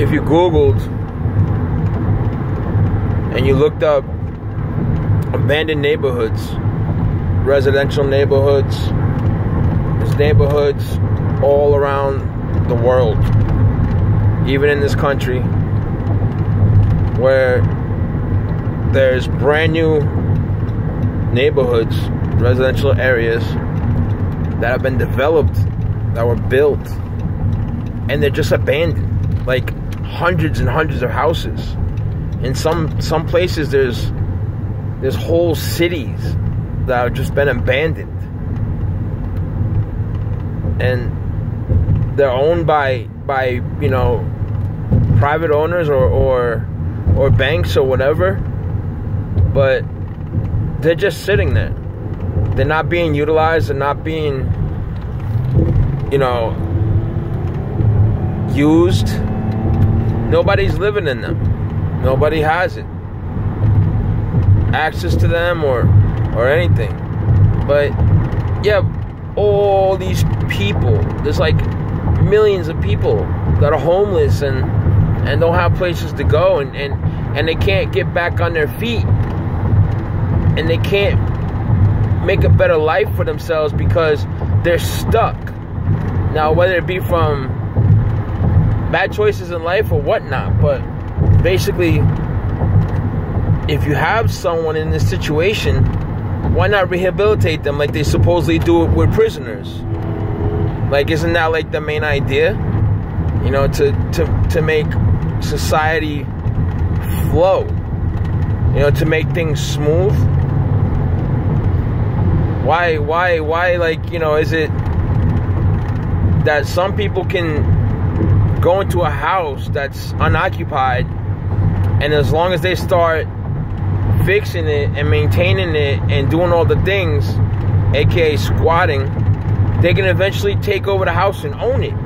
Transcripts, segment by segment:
if you Googled and you looked up abandoned neighborhoods, residential neighborhoods, there's neighborhoods all around the world, even in this country, where there's brand new neighborhoods, residential areas that have been developed, that were built, and they're just abandoned. Like hundreds and hundreds of houses. In some places there's whole cities that have just been abandoned, and they're owned by you know, private owners or banks or whatever, but they're just sitting there. They're not being utilized. They're not being, you know, used. Nobody's living in them. Nobody has it, access to them or anything. But yeah, all these people, there's like millions of people that are homeless and don't have places to go, and they can't get back on their feet, and they can't make a better life for themselves because they're stuck. Now, whether it be from bad choices in life or whatnot, but basically, if you have someone in this situation, why not rehabilitate them like they supposedly do it with prisoners? Like, isn't that like the main idea? You know, to make society flow, you know, to make things smooth. Why, like, you know, is it that some people can go into a house that's unoccupied, and as long as they start fixing it and maintaining it and doing all the things, aka squatting, they can eventually take over the house and own it?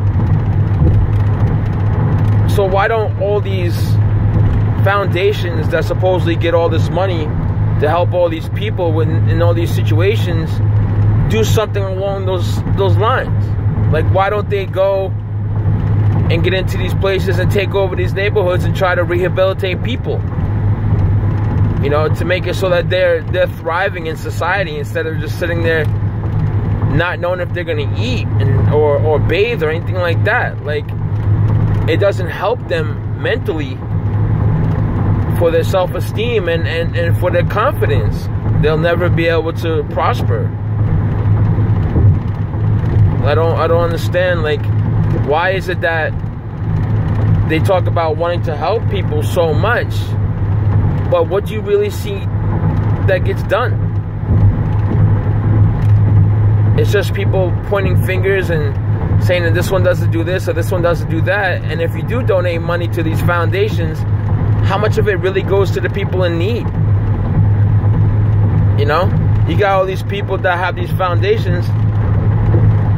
So why don't all these foundations that supposedly get all this money to help all these people in all these situations do something along those lines? Like, why don't they go and get into these places and take over these neighborhoods and try to rehabilitate people? You know, to make it so that they're thriving in society instead of just sitting there not knowing if they're gonna eat or bathe or anything like that. Like, it doesn't help them mentally for their self-esteem and for their confidence. They'll never be able to prosper. I don't understand, like, why is it that they talk about wanting to help people so much, but what do you really see that gets done? It's just people pointing fingers and saying that this one doesn't do this or this one doesn't do that. And if you do donate money to these foundations, how much of it really goes to the people in need? You know, you got all these people that have these foundations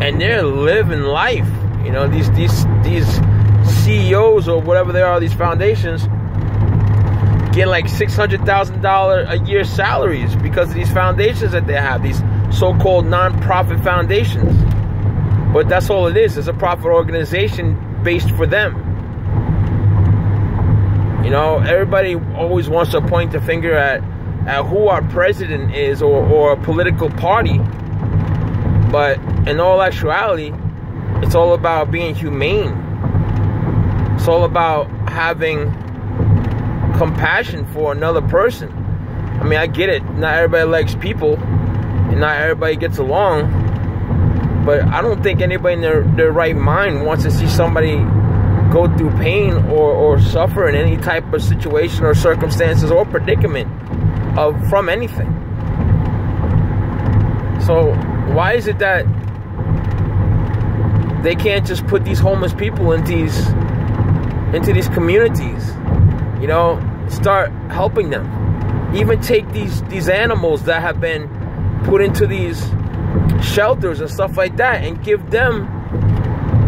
and they're living life. You know, these CEOs or whatever they are, these foundations, get like $600,000 a year salaries because of these foundations that they have, these so-called non-profit foundations. But that's all it is. It's a profit organization based for them. You know, everybody always wants to point the finger at who our president is or a political party. But in all actuality, it's all about being humane. It's all about having compassion for another person. I mean, I get it. Not everybody likes people, and not everybody gets along. But I don't think anybody in their right mind wants to see somebody go through pain or suffer in any type of situation or circumstances or predicament from anything. So why is it that they can't just put these homeless people into these communities? You know, start helping them. Even take these animals that have been put into these shelters and stuff like that and give them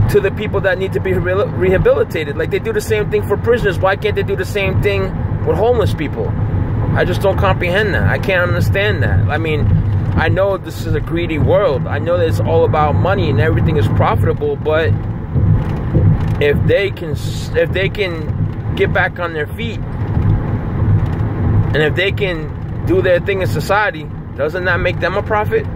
to the people that need to be rehabilitated. Like they do the same thing for prisoners. Why can't they do the same thing with homeless people? I just don't comprehend that. I can't understand that. I mean, I know this is a greedy world. I know that it's all about money and everything is profitable, but if they can get back on their feet, and if they can do their thing in society, doesn't that make them a prophet?